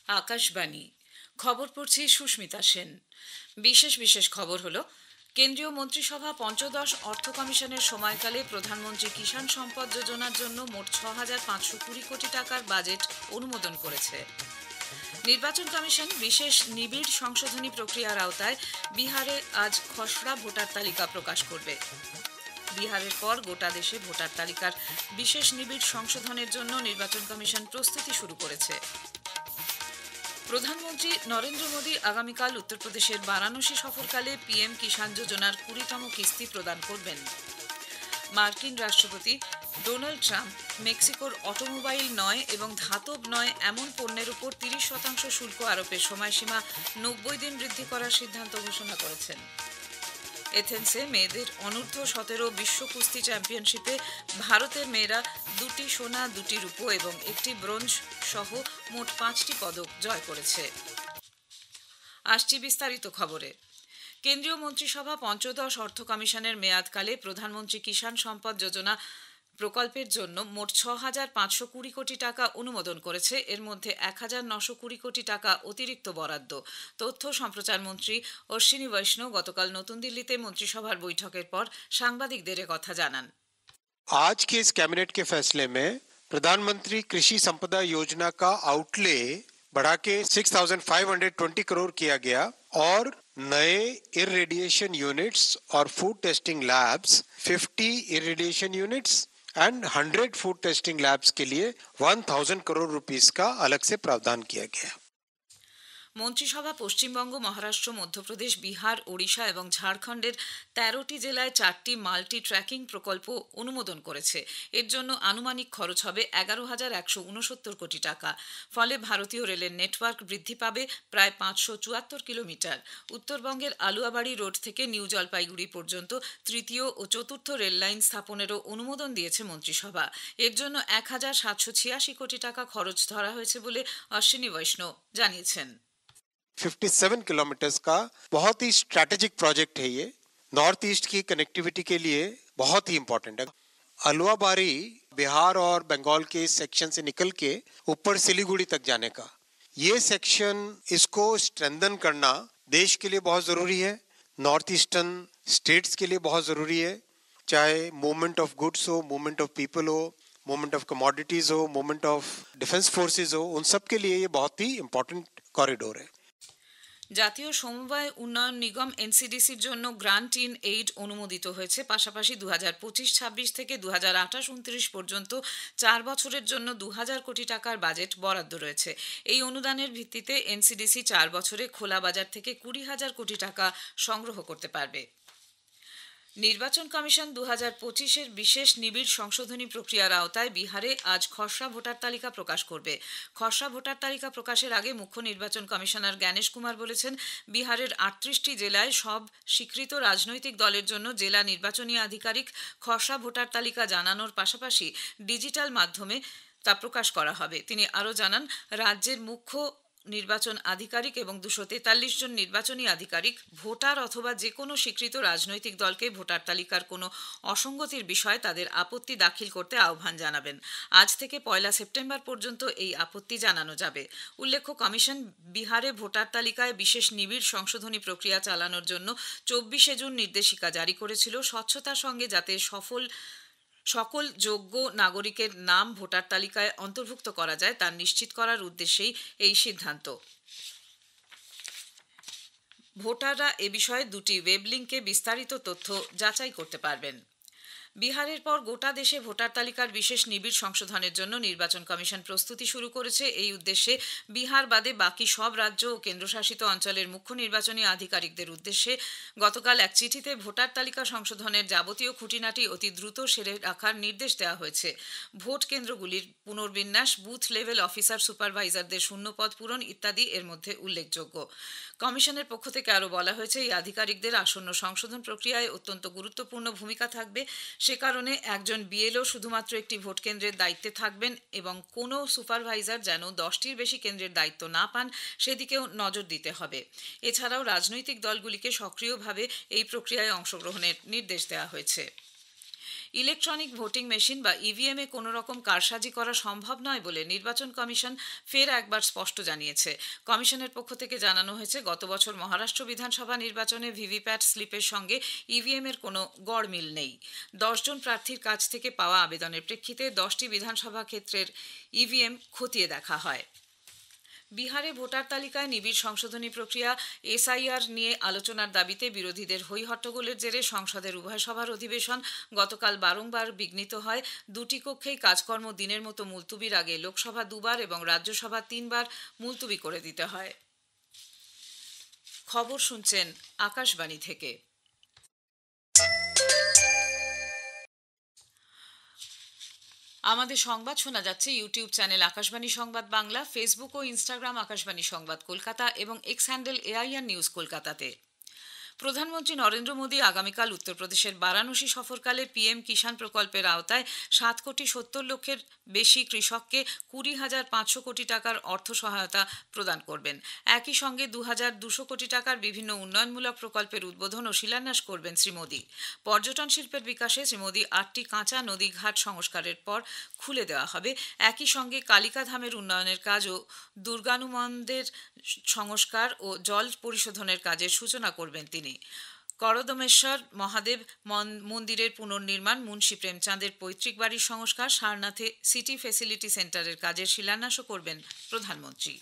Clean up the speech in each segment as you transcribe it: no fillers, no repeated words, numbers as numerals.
আকাশবাণী খবর পড়ছি সুস্মিতা সেন। বিশেষ খবর হলো, কেন্দ্রীয় মন্ত্রিসভা পঞ্চদশ অর্থ কমিশনের সময়কালে প্রধানমন্ত্রী কিষাণ সম্পদ যোজনার জন্য মোট 6,520 কোটি টাকার বাজেট অনুমোদন করেছে। নির্বাচন কমিশন বিশেষ নিবিড় সংশোধনী প্রক্রিয়ার আওতায় বিহারে আজ খসড়া ভোটার তালিকা প্রকাশ করবে। বিহারের পর গোটা দেশে ভোটার তালিকার বিশেষ নিবিড় সংশোধনের জন্য নির্বাচন কমিশন প্রস্তুতি শুরু করেছে। প্রধানমন্ত্রী নরেন্দ্র মোদী আগামীকাল উত্তরপ্রদেশের বারাণসী সফরকালে পিএম কিষাণ যোজনার 20তম কিস্তি প্রদান করবেন। মার্কিন রাষ্ট্রপতি ডোনাল্ড ট্রাম্প মেক্সিকোর অটোমোবাইল নয় এবং ধাতব নয় এমন পণ্যের উপর 30% শুল্ক আরোপের সময়সীমা 90 দিন বৃদ্ধি করার সিদ্ধান্ত ঘোষণা করেছেন। এথেন্সে মেয়েদের অনূর্ধ্ব-17 বিশ্ব কুস্তি চ্যাম্পিয়নশিপে ভারতের মেয়েরা 2টি সোনা, 2টি রূপো এবং 1টি ব্রোঞ্জ সহ মোট 5টি পদক জয় করেছে। আসছি বিস্তারিত খবরে। কেন্দ্রীয় মন্ত্রিসভা পঞ্চদশ অর্থ কমিশনের মেয়াদকালে প্রধানমন্ত্রী কিষাণ সম্পদ যোজনা প্রকল্পের জন্য মোট 6,520 কোটি টাকা অনুমোদন করেছে। এর মধ্যে 1,920 কোটি টাকা অতিরিক্ত বরাদ্দ। তথ্য সম্প্রচার মন্ত্রী অশ্বিনী বৈষ্ণব গতকাল নতুন দিল্লিতে মন্ত্রিসভার বৈঠকের পর সাংবাদিকদের কথা জানান। आज के इस कैबिनेट के फैसले में प्रधानमंत्री कृषि संपदा योजना का आउटले बढ़ा के 6,520 करोड़ किया गया और नए इरेडिएशन यूनिट्स और food testing labs 50 irradiation units and 100 food testing labs के लिए 1,000 करोड़ रुपीस का अलग से प्रावधान किया गया। মন্ত্রিসভা পশ্চিমবঙ্গ, মহারাষ্ট্র, মধ্যপ্রদেশ, বিহার, ওড়িশা এবং ঝাড়খণ্ডের 13টি জেলায় 4টি মাল্টি ট্র্যাকিং প্রকল্প অনুমোদন করেছে। এর জন্য আনুমানিক খরচ হবে 11,169 কোটি টাকা। ফলে ভারতীয় রেলের নেটওয়ার্ক বৃদ্ধি পাবে প্রায় 574 কিলোমিটার। উত্তরবঙ্গের আলুয়াবাড়ি রোড থেকে নিউ জলপাইগুড়ি পর্যন্ত তৃতীয় ও চতুর্থ রেল লাইন স্থাপনেরও অনুমোদন দিয়েছে মন্ত্রিসভা। এর জন্য 1,786 কোটি টাকা খরচ ধরা হয়েছে বলে অশ্বিনী বৈষ্ণব জানিয়েছেন। 57 किलोमीटर्स का बहुत ही स्ट्रैटेजिक प्रोजेक्ट है ये। नॉर्थ ईस्ट की कनेक्टिविटी के लिए बहुत ही इंपॉर्टेंट है। अलुआबारी बिहार और बंगाल के सेक्शन से निकल के ऊपर सिलीगुड़ी तक जाने का ये सेक्शन, इसको स्ट्रेंथन करना देश के लिए बहुत जरूरी है। नॉर्थ ईस्टर्न स्टेट्स के लिए बहुत जरूरी है। चाहे मूवमेंट ऑफ गुड्स हो, मूवमेंट ऑफ पीपल हो, मूवमेंट ऑफ कमोडिटीज हो, मूवमेंट ऑफ डिफेंस फोर्सेज हो, उन सब के लिए ये बहुत ही इंपॉर्टेंट कॉरिडोर है। জাতীয় সমবায় উন্নয়ন নিগম এনসিডিসির জন্য গ্রান্ট ইন এইড অনুমোদিত হয়েছে। পাশাপাশি 2025-26 থেকে 2028-29 পর্যন্ত 4 বছরের জন্য 2,000 কোটি টাকার বাজেট বরাদ্দ রয়েছে। এই অনুদানের ভিত্তিতে এনসিডিসি 4 বছরে খোলা বাজার থেকে 20,000 কোটি টাকা সংগ্রহ করতে পারবে। নির্বাচন কমিশন 2025-এর বিশেষ নিবিড় সংশোধনী প্রক্রিয়ার আওতায় বিহারে আজ খসড়া ভোটার তালিকা প্রকাশ করবে। খসড়া ভোটার তালিকা প্রকাশের আগে মুখ্য নির্বাচন কমিশনার জ্ঞানেশ কুমার বলেছেন, বিহারের 38টি জেলায় সব স্বীকৃত রাজনৈতিক দলের জন্য জেলা নির্বাচনী আধিকারিক খসড়া ভোটার তালিকা জানানোর পাশাপাশি ডিজিটাল মাধ্যমে তা প্রকাশ করা হবে। তিনি আরও জানান, রাজ্যের মুখ্য নির্বাচন আধিকারিক এবং 243 জন নির্বাচনী আধিকারিক ভোটার অথবা যে কোনো স্বীকৃত রাজনৈতিক দলকে ভোটার তালিকার কোনো অসঙ্গতির বিষয়ে তাদের আপত্তি দাখিল করতে আহ্বান জানাবেন। আজ থেকে 1 সেপ্টেম্বর পর্যন্ত এই আপত্তি জানানো যাবে। উল্লেখ্য, কমিশন বিহারে ভোটার তালিকায় বিশেষ নিবিড় সংশোধনী প্রক্রিয়া চালানোর জন্য 24 জুন নির্দেশিকা জারি করেছিল। স্বচ্ছতার সঙ্গে যাতে সকল যোগ্য নাগরিকের নাম ভোটার তালিকায় অন্তর্ভুক্ত করা যায় তা নিশ্চিত করার উদ্দেশ্যেই এই সিদ্ধান্ত। ভোটাররা এ বিষয়ে 2টি ওয়েব লিঙ্কে বিস্তারিত তথ্য যাচাই করতে পারবেন। বিহারের পর গোটা দেশে ভোটার তালিকার বিশেষ নিবিড় সংশোধনের জন্য নির্বাচন কমিশন প্রস্তুতি শুরু করেছে। এই উদ্দেশ্যে বিহার বাদে বাকি সব রাজ্য ও কেন্দ্রশাসিত অঞ্চলের মুখ্য নির্বাচনী আধিকারিকদের উদ্দেশ্যে গতকাল এক চিঠিতে ভোটার তালিকা সংশোধনের যাবতীয় খুঁটিনাটি অতি দ্রুত সেরে রাখার নির্দেশ দেওয়া হয়েছে। ভোট কেন্দ্রগুলির পুনর্বিন্যাস, বুথ লেভেল অফিসার সুপারভাইজারদের শূন্যপদ পূরণ ইত্যাদি এর মধ্যে উল্লেখযোগ্য। কমিশনের পক্ষ থেকে আরও বলা হয়েছে, এই আধিকারিকদের আসন্ন সংশোধন প্রক্রিয়ায় অত্যন্ত গুরুত্বপূর্ণ ভূমিকা থাকবে। সে কারণে একজন বিএলও শুধুমাত্র একটি ভোট কেন্দ্রের দায়িত্বে থাকবেন এবং কোনো সুপারভাইজার যেন 10টির বেশি কেন্দ্রের দায়িত্ব না পান সেদিকেও নজর দিতে হবে। এছাড়াও রাজনৈতিক দলগুলিকে সক্রিয়ভাবে এই প্রক্রিয়ায় অংশগ্রহণের নির্দেশ দেওয়া হয়েছে। ইলেকট্রনিক ভোটিং মেশিন বা ইভিএম এ কোনো রকম কারসাজি করা সম্ভব নয় বলে নির্বাচন কমিশন ফের একবার স্পষ্ট জানিয়েছে। কমিশনের পক্ষ থেকে জানানো হয়েছে, গত বছর মহারাষ্ট্র বিধানসভা নির্বাচনে ভিভিপ্যাট স্লিপের সঙ্গে ইভিএম এর কোনো গড়মিল নেই। 10 জন প্রার্থীর কাছ থেকে পাওয়া আবেদনের প্রেক্ষিতে 10টি বিধানসভা ক্ষেত্রের ইভিএম খতিয়ে দেখা হয়। বিহারে ভোটার তালিকায় নিবিড় সংশোধনী প্রক্রিয়া এসআইআর নিয়ে আলোচনার দাবিতে বিরোধীদের হইহট্টগোলের জেরে সংসদের উভয় সভার অধিবেশন গতকাল বারংবার বিঘ্নিত হয়। দুটি কক্ষেই কাজকর্ম দিনের মতো মুলতুবির আগে লোকসভা দুবার এবং রাজ্যসভা 3বার মুলতুবি করে দিতে হয়। খবর শুনছেন আকাশবাণী থেকে। আমাদের সংবাদ শোনা যাচ্ছে ইউটিউব চ্যানেল আকাশবাণী সংবাদ বাংলা, ফেসবুক ও ইনস্টাগ্রাম আকাশবাণী সংবাদ কলকাতা এবং এক্স হ্যান্ডেল এআইআর নিউজ কলকাতাতে। প্রধানমন্ত্রী নরেন্দ্র মোদী আগামীকাল উত্তরপ্রদেশের বারাণসী সফরকালে পিএম কিষাণ প্রকল্পের আওতায় 7,70,00,000-এর বেশি কৃষককে 20,500 কোটি টাকার অর্থ সহায়তা প্রদান করবেন। একই সঙ্গে 2,200 কোটি টাকার বিভিন্ন উন্নয়নমূলক প্রকল্পের উদ্বোধন ও শিলান্যাস করবেন শ্রী মোদী। পর্যটন শিল্পের বিকাশে শ্রী মোদী 8টি কাঁচা নদীঘাট সংস্কারের পর খুলে দেওয়া হবে। একই সঙ্গে কালিকাধামের উন্নয়নের কাজ ও দুর্গানুমন্দির সংস্কার ও জল পরিশোধনের কাজের সূচনা করবেন তিনি। করদমেশ্বর মহাদেব মন্দিরের পুনর্নির্মাণ, মুন্সী প্রেমচাঁদের পৈতৃক বাড়ির সংস্কার, সারনাথে সিটি ফেসিলিটি সেন্টারের কাজের শিলান্যাসও করবেন প্রধানমন্ত্রী।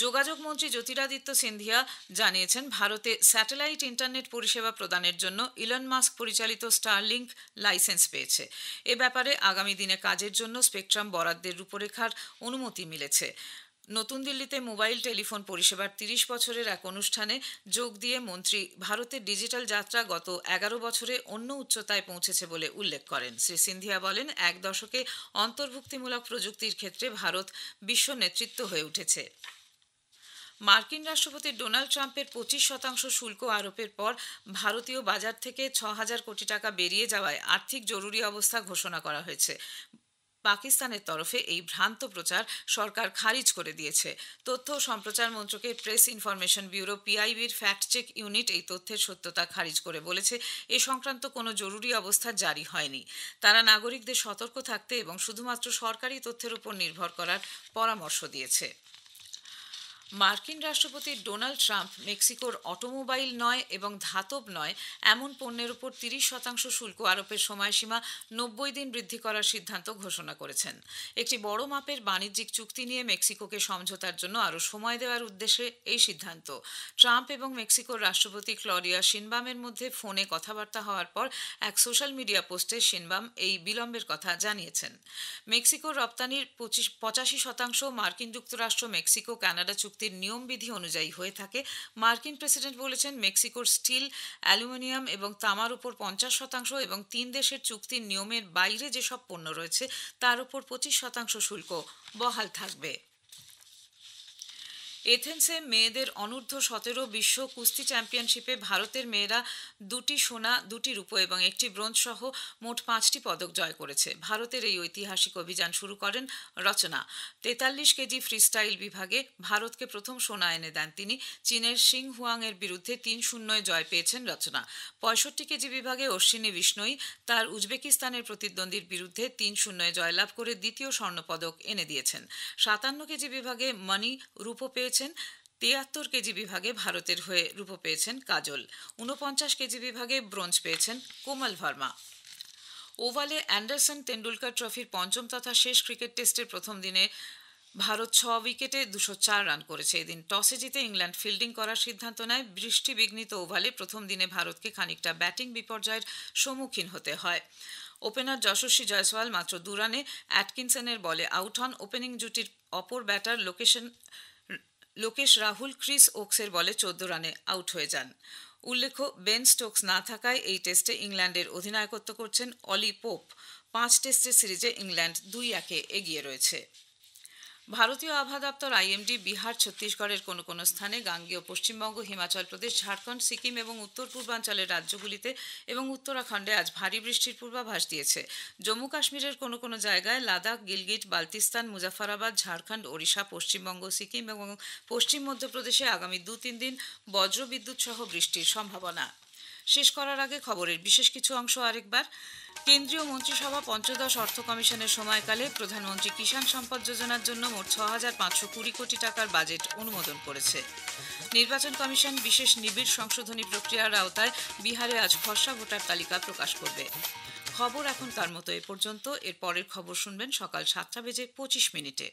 যোগাযোগ মন্ত্রী জ্যোতিরাদিত্য সিন্ধিয়া জানিয়েছেন, ভারতে স্যাটেলাইট ইন্টারনেট পরিষেবা প্রদানের জন্য ইলন মাস্ক পরিচালিত স্টারলিংক লাইসেন্স পেয়েছে। এ ব্যাপারে আগামী দিনে কাজের জন্য স্পেকট্রাম বরাদ্দের রূপরেখার অনুমতি মিলেছে। নতুন দিল্লিতে মোবাইল টেলিফোন পরিষেবার 30 বছরের এক অনুষ্ঠানে যোগ দিয়ে মন্ত্রী ভারতের ডিজিটাল যাত্রা গত 11 বছরে অন্য উচ্চতায় পৌঁছেছে বলে উল্লেখ করেন। শ্রী সিন্ধিয়া বলেন, এক দশকে অন্তর্ভুক্তিমূলক প্রযুক্তির ক্ষেত্রে ভারত বিশ্ব নেতৃত্ব হয়ে উঠেছে। মার্কিন রাষ্ট্রপতি ডোনাল্ড ট্রাম্পের 25% শুল্ক আরোপের পর ভারতীয় বাজার থেকে 6,000 কোটি টাকা বেরিয়ে যাওয়ায় আর্থিক জরুরি অবস্থা ঘোষণা করা হয়েছে। পাকিস্তানের তরফে এই ভ্রান্ত প্রচার সরকার খারিজ করে দিয়েছে। তথ্য ও সম্প্রচার মন্ত্রকের প্রেস ইনফরমেশন ব্যুরো পিআইবির ফ্যাক্ট চেক ইউনিট এই তথ্যের সত্যতা খারিজ করে বলেছে, এ সংক্রান্ত কোনো জরুরি অবস্থা জারি হয়নি। তারা নাগরিকদের সতর্ক থাকতে এবং শুধুমাত্র সরকারি তথ্যের উপর নির্ভর করার পরামর্শ দিয়েছে। মার্কিন রাষ্ট্রপতি ডোনাল্ড ট্রাম্প মেক্সিকোর অটোমোবাইল নয় এবং ধাতব নয় এমন পণ্যের উপর 30% শুল্ক আরোপের সময়সীমা 90 দিন বৃদ্ধি করার সিদ্ধান্ত ঘোষণা করেছেন। একটি বড় মাপের বাণিজ্যিক চুক্তি নিয়ে মেক্সিকোকে সমঝোতার জন্য আরও সময় দেওয়ার উদ্দেশ্যে এই সিদ্ধান্ত। ট্রাম্প এবং মেক্সিকোর রাষ্ট্রপতি ক্লডিয়া শিনবামের মধ্যে ফোনে কথাবার্তা হওয়ার পর এক সোশ্যাল মিডিয়া পোস্টে শিনবাম এই বিলম্বের কথা জানিয়েছেন। মেক্সিকোর রপ্তানির 85% মার্কিন যুক্তরাষ্ট্র, মেক্সিকো, কানাডা চুক্তির নিয়মবিধি অনুযায়ী হয়ে থাকে। মার্কিন প্রেসিডেন্ট বলেছেন, মেক্সিকোর স্টিল, অ্যালুমিনিয়াম এবং তামার উপর 50% এবং 3 দেশের চুক্তির নিয়মের বাইরে যেসব পণ্য রয়েছে তার উপর 25% শুল্ক বহাল থাকবে। এথেন্সে মেয়েদের অনূর্ধ্ব 17 বিশ্ব কুস্তি চ্যাম্পিয়নশিপে ভারতের মেয়েরা 2টি সোনা, 2টি রূপো এবং 1টি ব্রোঞ্জ সহ মোট 5টি পদক জয় করেছে। ভারতের এই ঐতিহাসিক অভিযান শুরু করেন রচনা। 43 কেজি ফ্রিস্টাইল বিভাগে ভারতকে প্রথম সোনা এনে দেন তিনি। চীনের সিং হুয়াংয়ের বিরুদ্ধে 3-0 জয় পেয়েছেন রচনা। 65 কেজি বিভাগে অশ্বিনী বিষ্ণই তার উজবেকিস্তানের প্রতিদ্বন্দ্বীর বিরুদ্ধে 3-0 জয়লাভ করে দ্বিতীয় স্বর্ণপদক এনে দিয়েছেন। 57 কেজি বিভাগে মণি রূপো পেয়েছেন। 73 কেজি বিভাগে ভারতের হয়ে রূপো পেয়েছেন কাজল। 49 কেজি বিভাগে ব্রোঞ্জ পেয়েছেন কোমল ভার্মা। ওভালে অ্যান্ডারসন তেন্ডুলকর ট্রফির পঞ্চম তথা শেষ ক্রিকেট টেস্টের প্রথম দিনে ভারত 6 উইকেটে 204 রান করেছে। এদিন টসে জিতে ইংল্যান্ড ফিল্ডিং করার সিদ্ধান্ত নেয়। বৃষ্টি বিঘ্নিত ওভালে প্রথম দিনে ভারতকে খানিকটা ব্যাটিং বিপর্যয়ের সম্মুখীন হতে হয়। ওপেনার যশস্বী জয়সওয়াল মাত্র 2 রানে অ্যাটকিনসনের বলে আউট হন। ওপেনিং জুটির অপর ব্যাটার লোকেশ রাহুল ক্রিস ওকসের বলে 14 রানে আউট হয়ে যান। উল্লেখ্য, বেন স্টোকস না থাকায় এই টেস্টে ইংল্যান্ডের অধিনায়কত্ব করছেন অলি পোপ। 5 টেস্টের সিরিজে ইংল্যান্ড 2-1 এগিয়ে রয়েছে। ভারতীয় আবহাওয়া দপ্তর আইএমডি বিহার, ছত্তিশগড়ের কোনো কোনো স্থানে, গাঙ্গেয় পশ্চিমবঙ্গ, হিমাচল প্রদেশ, ঝাড়খণ্ড, সিকিম এবং উত্তর পূর্বাঞ্চলের রাজ্যগুলিতে এবং উত্তরাখণ্ডে আজ ভারী বৃষ্টির পূর্বাভাস দিয়েছে। জম্মু কাশ্মীরের কোনো কোনো জায়গায়, লাদাখ, গিলগিট, বালতিস্তান, মুজাফরাবাদ, ঝাড়খণ্ড, ওড়িশা, পশ্চিমবঙ্গ, সিকিম এবং পশ্চিম মধ্যপ্রদেশে আগামী 2-3 দিন বজ্রবিদ্যুৎ সহ বৃষ্টির সম্ভাবনা। শেষ করার আগে খবরের বিশেষ কিছু অংশ আরেকবার। কেন্দ্রীয় মন্ত্রিসভা পঞ্চদশ অর্থ কমিশনের সময়কালে প্রধানমন্ত্রী কিষাণ সম্পদ যোজনার জন্য মোট 6,520 কোটি টাকার বাজেট অনুমোদন করেছে। নির্বাচন কমিশন বিশেষ নিবিড় সংশোধনী প্রক্রিয়ার আওতায় বিহারে আজ খসড়া ভোটার তালিকা প্রকাশ করবে। খবর এখনকার মতো এ পর্যন্ত। এর পরের খবর শুনবেন সকাল 7:25 মিনিটে।